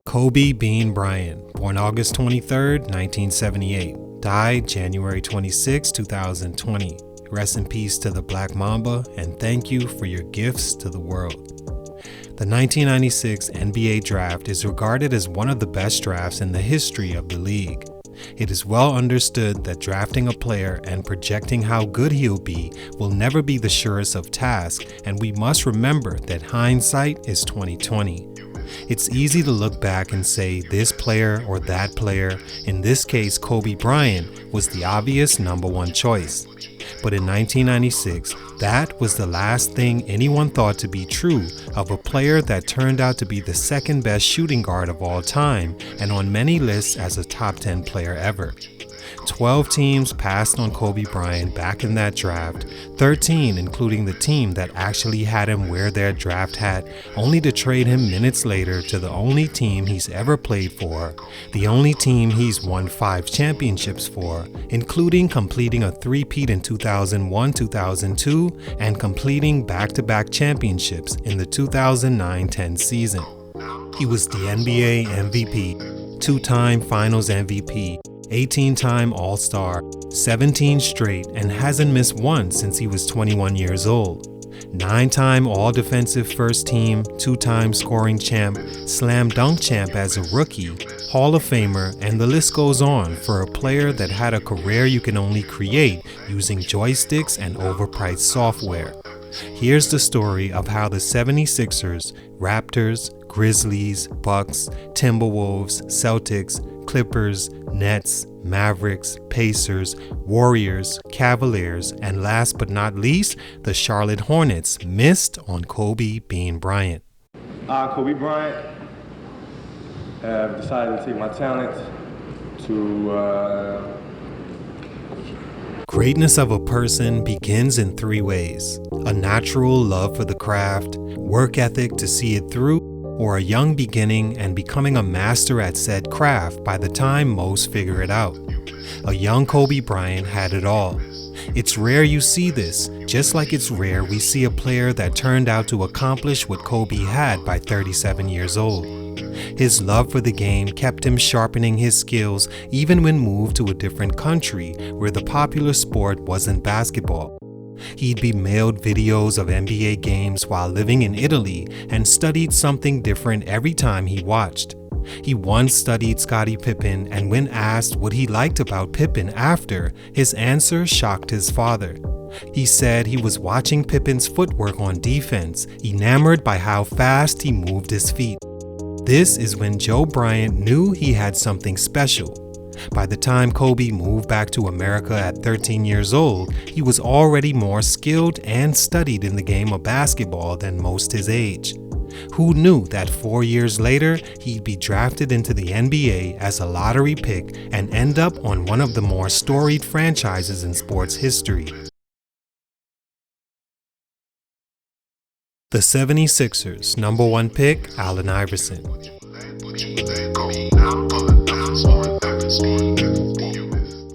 Kobe Bryant, born August 23, 1978, died January 26, 2020. Rest in peace to the Black Mamba, and thank you for your gifts to the world. The 1996 NBA draft is regarded as one of the best drafts in the history of the league. It is well understood that drafting a player and projecting how good he'll be will never be the surest of tasks, and we must remember that hindsight is 20/20. It's easy to look back and say this player or that player, in this case Kobe Bryant, was the obvious number one choice. But in 1996, that was the last thing anyone thought to be true of a player that turned out to be the second best shooting guard of all time and on many lists as a top 10 player ever. 12 teams passed on Kobe Bryant back in that draft, 13 including the team that actually had him wear their draft hat, only to trade him minutes later to the only team he's ever played for, the only team he's won 5 championships for, including completing a three-peat in 2001-2002 and completing back-to-back championships in the 2009-10 season. He was the NBA MVP, 2-time Finals MVP, 18-time All-Star, 17 straight, and hasn't missed one since he was 21 years old. 9-time All-Defensive First Team, 2-time scoring champ, slam dunk champ as a rookie, Hall of Famer, and the list goes on for a player that had a career you can only create using joysticks and overpriced software. Here's the story of how the 76ers, Raptors, Grizzlies, Bucks, Timberwolves, Celtics, Clippers, Nets, Mavericks, Pacers, Warriors, Cavaliers, and last but not least, the Charlotte Hornets missed on Kobe Bryant. Kobe Bryant have decided to take my talent to Greatness of a person begins in 3 ways: a natural love for the craft, work ethic to see it through, or a young beginning and becoming a master at said craft by the time most figure it out. A young Kobe Bryant had it all. It's rare you see this, just like it's rare we see a player that turned out to accomplish what Kobe had by 37 years old. His love for the game kept him sharpening his skills even when moved to a different country where the popular sport wasn't basketball. He'd be mailed videos of NBA games while living in Italy and studied something different every time he watched. He once studied Scottie Pippen, and when asked what he liked about Pippen after, his answer shocked his father. He said he was watching Pippen's footwork on defense, enamored by how fast he moved his feet. This is when Joe Bryant knew he had something special. By the time Kobe moved back to America at 13 years old, he was already more skilled and studied in the game of basketball than most his age. Who knew that 4 years later, he'd be drafted into the NBA as a lottery pick and end up on one of the more storied franchises in sports history? The 76ers, number 1 pick, Allen Iverson.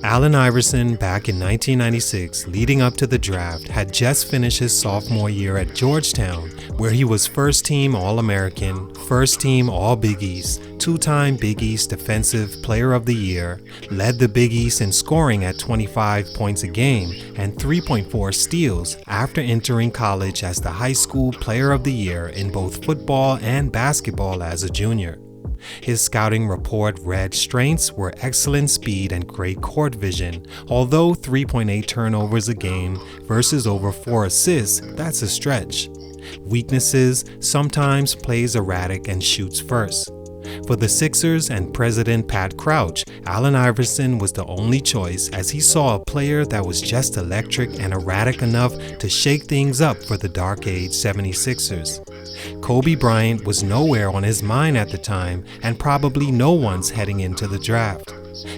Allen Iverson, back in 1996, leading up to the draft, had just finished his sophomore year at Georgetown, where he was first-team All-American, first-team All-Big East, 2-time Big East Defensive Player of the Year, led the Big East in scoring at 25 points a game and 3.4 steals after entering college as the High School Player of the Year in both football and basketball as a junior. His scouting report read strengths were excellent speed and great court vision, although 3.8 turnovers a game versus over 4 assists, that's a stretch. Weaknesses, sometimes plays erratic and shoots first. For the Sixers and President Pat Crouch, Allen Iverson was the only choice as he saw a player that was just electric and erratic enough to shake things up for the dark age 76ers. Kobe Bryant was nowhere on his mind at the time, and probably no one's heading into the draft.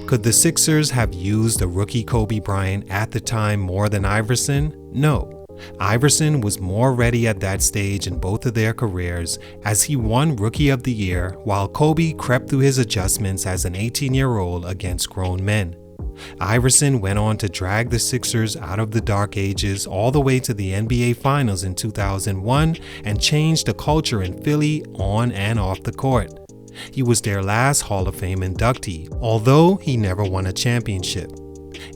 Could the Sixers have used the rookie Kobe Bryant at the time more than Iverson? No. Iverson was more ready at that stage in both of their careers as he won Rookie of the Year while Kobe crept through his adjustments as an 18-year-old against grown men. Iverson went on to drag the Sixers out of the dark ages all the way to the NBA Finals in 2001 and changed the culture in Philly on and off the court. He was their last Hall of Fame inductee, although he never won a championship.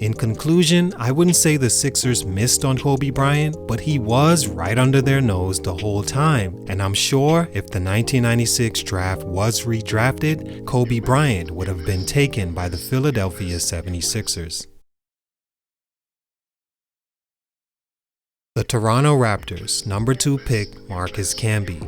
In conclusion, I wouldn't say the Sixers missed on Kobe Bryant, but he was right under their nose the whole time, and I'm sure if the 1996 draft was redrafted, Kobe Bryant would have been taken by the Philadelphia 76ers. The Toronto Raptors, number 2 pick, Marcus Camby.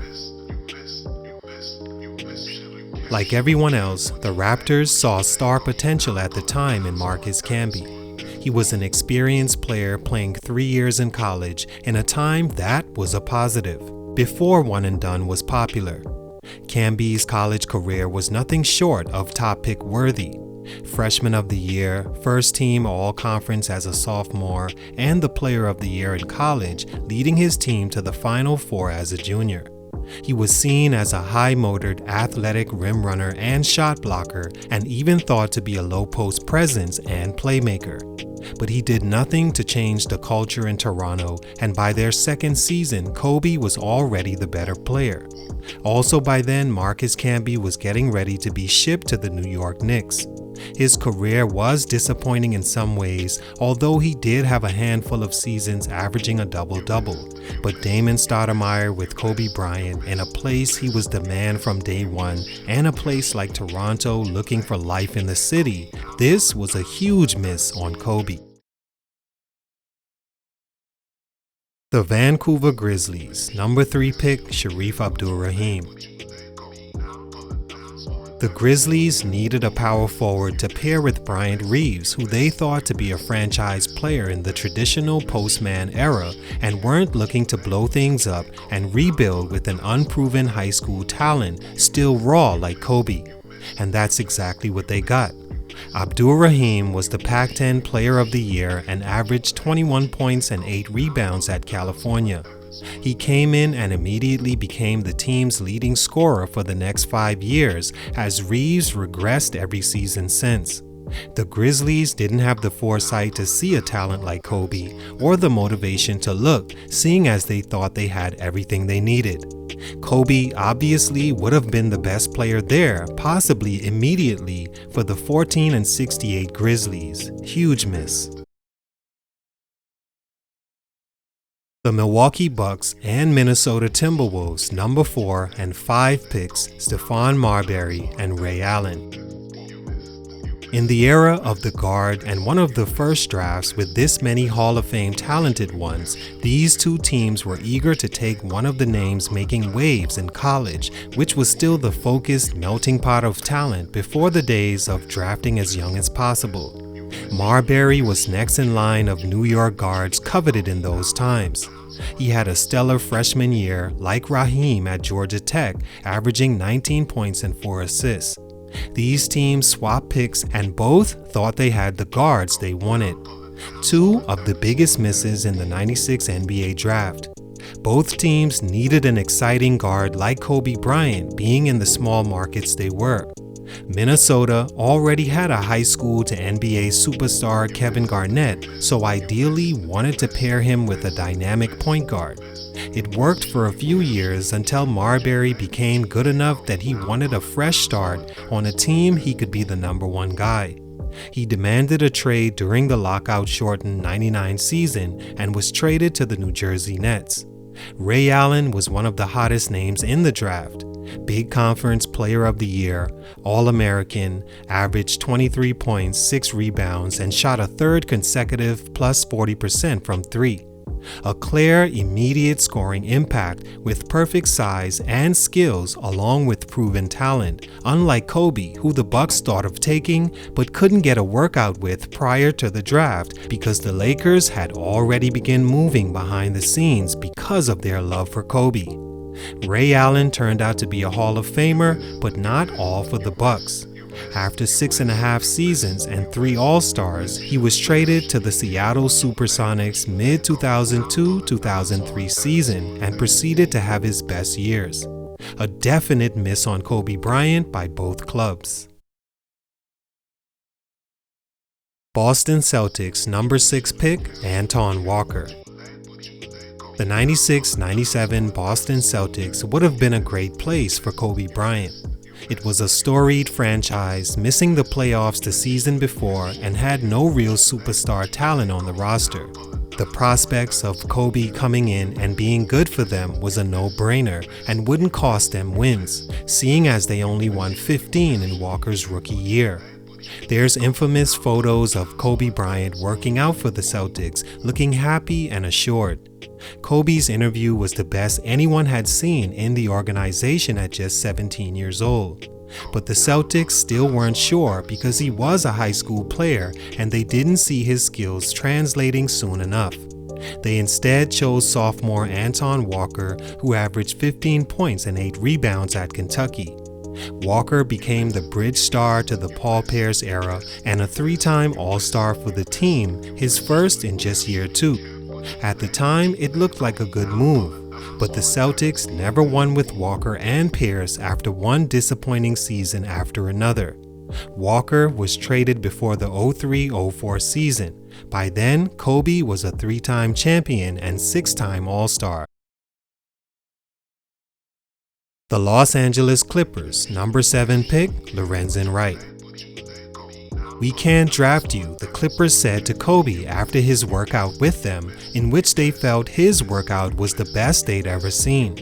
Like everyone else, the Raptors saw star potential at the time in Marcus Camby. He was an experienced player playing 3 years in college in a time that was a positive, before one and done was popular. Camby's college career was nothing short of top pick worthy. Freshman of the year, first team all-conference as a sophomore, and the player of the year in college, leading his team to the Final Four as a junior. He was seen as a high-motored, athletic rim runner and shot blocker, and even thought to be a low-post presence and playmaker. But he did nothing to change the culture in Toronto, and by their second season, Kobe was already the better player. Also by then, Marcus Camby was getting ready to be shipped to the New York Knicks. His career was disappointing in some ways, although he did have a handful of seasons averaging a double-double. But Damon Stoudemire with Kobe Bryant in a place he was the man from day one, and a place like Toronto looking for life in the city, this was a huge miss on Kobe. The Vancouver Grizzlies, number 3 pick, Sharif Rahim. The Grizzlies needed a power forward to pair with Bryant Reeves, who they thought to be a franchise player in the traditional postman era, and weren't looking to blow things up and rebuild with an unproven high school talent still raw like Kobe. And that's exactly what they got. Rahim was the Pac-10 Player of the Year and averaged 21 points and 8 rebounds at California. He came in and immediately became the team's leading scorer for the next 5 years, as Reeves regressed every season since. The Grizzlies didn't have the foresight to see a talent like Kobe, or the motivation to look, seeing as they thought they had everything they needed. Kobe obviously would have been the best player there, possibly immediately, for the 14-68 Grizzlies. Huge miss. The Milwaukee Bucks and Minnesota Timberwolves, number 4 and 5 picks, Stefan Marbury and Ray Allen. In the era of the guard and one of the first drafts with this many Hall of Fame talented ones, these two teams were eager to take one of the names making waves in college, which was still the focused melting pot of talent before the days of drafting as young as possible. Marbury was next in line of New York guards coveted in those times. He had a stellar freshman year, like Rahim at Georgia Tech, averaging 19 points and 4 assists. These teams swapped picks and both thought they had the guards they wanted. 2 of the biggest misses in the '96 NBA draft. Both teams needed an exciting guard like Kobe Bryant, being in the small markets they were. Minnesota already had a high school to NBA superstar Kevin Garnett, so ideally wanted to pair him with a dynamic point guard. It worked for a few years until Marbury became good enough that he wanted a fresh start on a team he could be the number 1 guy. He demanded a trade during the lockout-shortened '99 season and was traded to the New Jersey Nets. Ray Allen was one of the hottest names in the draft. Big Conference Player of the Year, All-American, averaged 23 points, 6 rebounds, and shot a third consecutive plus 40% from 3. A clear, immediate scoring impact with perfect size and skills along with proven talent, unlike Kobe, who the Bucks thought of taking but couldn't get a workout with prior to the draft because the Lakers had already begun moving behind the scenes because of their love for Kobe. Ray Allen turned out to be a Hall of Famer, but not all for the Bucks. After 6.5 seasons and 3 All-Stars, he was traded to the Seattle Supersonics mid-2002-2003 season and proceeded to have his best years. A definite miss on Kobe Bryant by both clubs. Boston Celtics number 6 pick, Anton Walker. The '96-97 Boston Celtics would have been a great place for Kobe Bryant. It was a storied franchise, missing the playoffs the season before and had no real superstar talent on the roster. The prospects of Kobe coming in and being good for them was a no-brainer and wouldn't cost them wins, seeing as they only won 15 in Walker's rookie year. There's infamous photos of Kobe Bryant working out for the Celtics, looking happy and assured. Kobe's interview was the best anyone had seen in the organization at just 17 years old. But the Celtics still weren't sure because he was a high school player and they didn't see his skills translating soon enough. They instead chose sophomore Anton Walker, who averaged 15 points and 8 rebounds at Kentucky. Walker became the bridge star to the Paul Pierce era and a 3-time All-Star for the team, his first in just year 2. At the time, it looked like a good move, but the Celtics never won with Walker and Pierce after one disappointing season after another. Walker was traded before the 03-04 season. By then, Kobe was a 3-time champion and 6-time All-Star. The Los Angeles Clippers, number 7 pick, Lorenzen Wright. "We can't draft you," the Clippers said to Kobe after his workout with them, in which they felt his workout was the best they'd ever seen.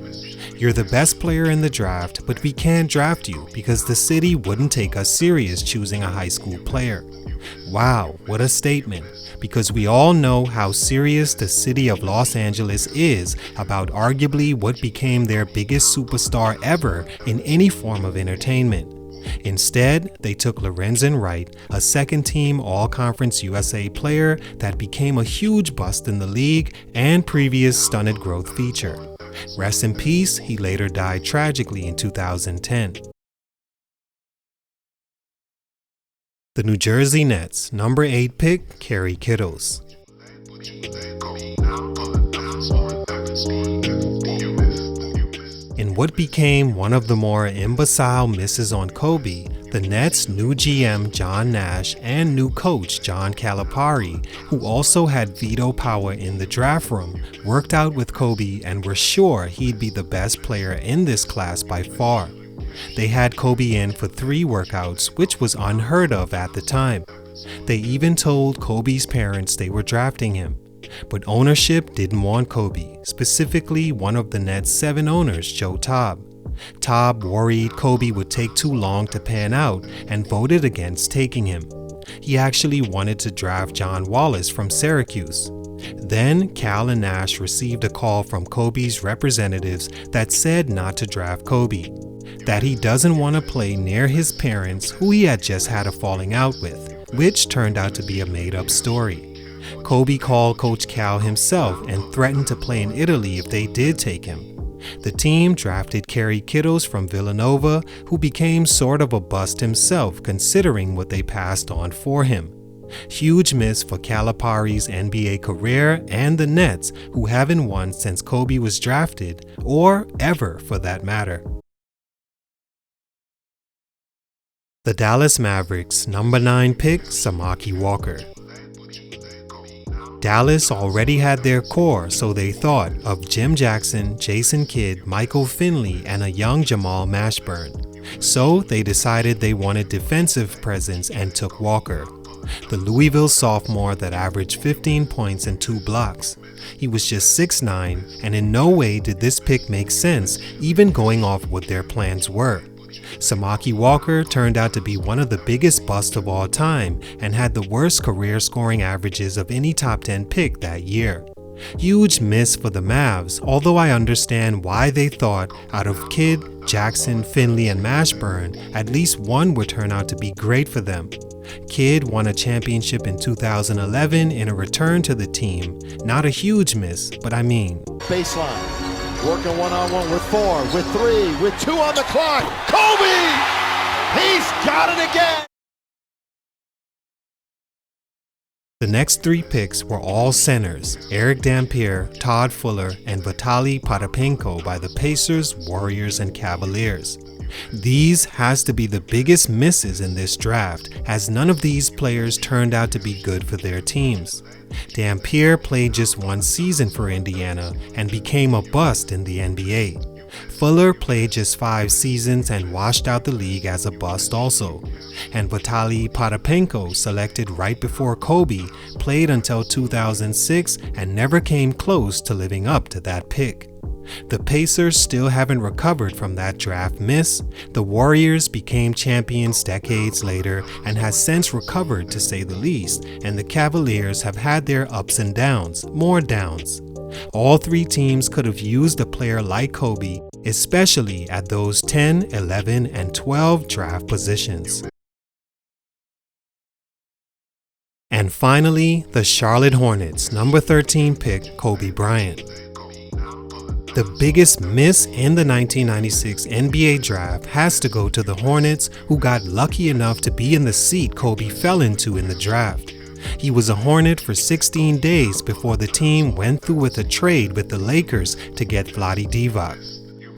"You're the best player in the draft, but we can't draft you because the city wouldn't take us serious choosing a high school player." Wow, what a statement, because we all know how serious the city of Los Angeles is about arguably what became their biggest superstar ever in any form of entertainment. Instead, they took Lorenzen Wright, a second-team All-Conference USA player that became a huge bust in the league and previous stunted growth feature. Rest in peace, he later died tragically in 2010. The New Jersey Nets, number 8 pick, Kerry Kittles. In what became one of the more imbecile misses on Kobe, the Nets' new GM John Nash and new coach John Calipari, who also had veto power in the draft room, worked out with Kobe and were sure he'd be the best player in this class by far. They had Kobe in for 3 workouts, which was unheard of at the time. They even told Kobe's parents they were drafting him. But ownership didn't want Kobe, specifically one of the Nets' 7 owners, Joe Todd. Todd worried Kobe would take too long to pan out and voted against taking him. He actually wanted to draft John Wallace from Syracuse. Then Cal and Nash received a call from Kobe's representatives that said not to draft Kobe, that he doesn't want to play near his parents who he had just had a falling out with, which turned out to be a made-up story. Kobe called Coach Cal himself and threatened to play in Italy if they did take him. The team drafted Kerry Kittles from Villanova, who became sort of a bust himself considering what they passed on for him. Huge miss for Calipari's NBA career and the Nets, who haven't won since Kobe was drafted, or ever for that matter. The Dallas Mavericks, number 9 pick, Samaki Walker. Dallas already had their core, so they thought of Jim Jackson, Jason Kidd, Michael Finley, and a young Jamal Mashburn. So they decided they wanted defensive presence and took Walker, the Louisville sophomore that averaged 15 points and 2 blocks. He was just 6'9", and in no way did this pick make sense, even going off what their plans were. Samaki Walker turned out to be one of the biggest busts of all time and had the worst career scoring averages of any top 10 pick that year. Huge miss for the Mavs, although I understand why they thought out of Kidd, Jackson, Finley, and Mashburn, at least one would turn out to be great for them. Kidd won a championship in 2011 in a return to the team. Not a huge miss, but I mean. Baseline. Working one-on-one with 4, with 3, with 2 on the clock. Kobe! He's got it again! The next 3 picks were all centers: Eric Dampier, Todd Fuller, and Vitaly Potapenko by the Pacers, Warriors, and Cavaliers. These has to be the biggest misses in this draft, as none of these players turned out to be good for their teams. Dampier played just 1 season for Indiana and became a bust in the NBA. Fuller played just 5 seasons and washed out the league as a bust also. And Vitaly Potapenko, selected right before Kobe, played until 2006 and never came close to living up to that pick. The Pacers still haven't recovered from that draft miss. The Warriors became champions decades later and has since recovered, to say the least, and the Cavaliers have had their ups and downs, more downs. All 3 teams could have used a player like Kobe, especially at those 10, 11, and 12 draft positions. And finally, the Charlotte Hornets, number 13 pick Kobe Bryant. The biggest miss in the 1996 NBA draft has to go to the Hornets, who got lucky enough to be in the seat Kobe fell into in the draft. He was a Hornet for 16 days before the team went through with a trade with the Lakers to get Vlade Divac.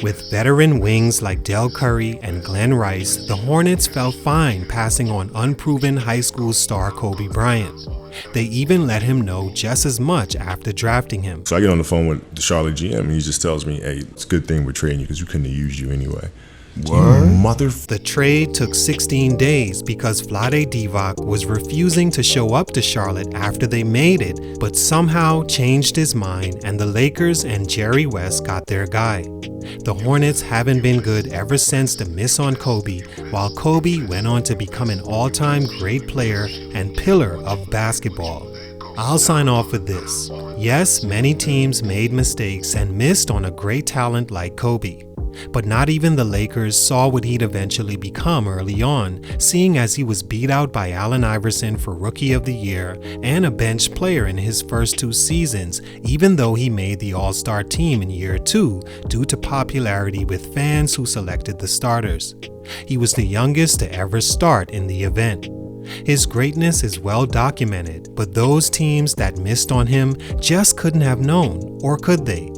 With veteran wings like Del Curry and Glenn Rice, the Hornets felt fine passing on unproven high school star Kobe Bryant. They even let him know just as much after drafting him. So I get on the phone with the Charlotte GM and he just tells me, hey, it's a good thing we're trading you because we couldn't have used you anyway. The trade took 16 days because Vlade Divac was refusing to show up to Charlotte after they made it, but somehow changed his mind and the Lakers and Jerry West got their guy. The Hornets haven't been good ever since the miss on Kobe, while Kobe went on to become an all-time great player and pillar of basketball. I'll sign off with this. Yes, many teams made mistakes and missed on a great talent like Kobe. But not even the Lakers saw what he'd eventually become early on, seeing as he was beat out by Allen Iverson for Rookie of the Year and a bench player in his first 2 seasons, even though he made the All-Star team in year 2 due to popularity with fans who selected the starters. He was the youngest to ever start in the event. His greatness is well documented, but those teams that missed on him just couldn't have known, or could they?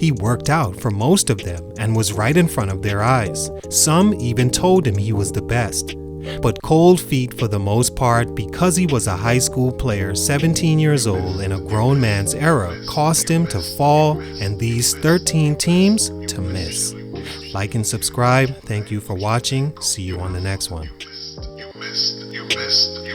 He worked out for most of them and was right in front of their eyes. Some even told him he was the best. But cold feet for the most part, because he was a high school player 17 years old in a grown man's era, cost him to fall and these 13 teams to miss. Like and subscribe. Thank you for watching. See you on the next one. You missed.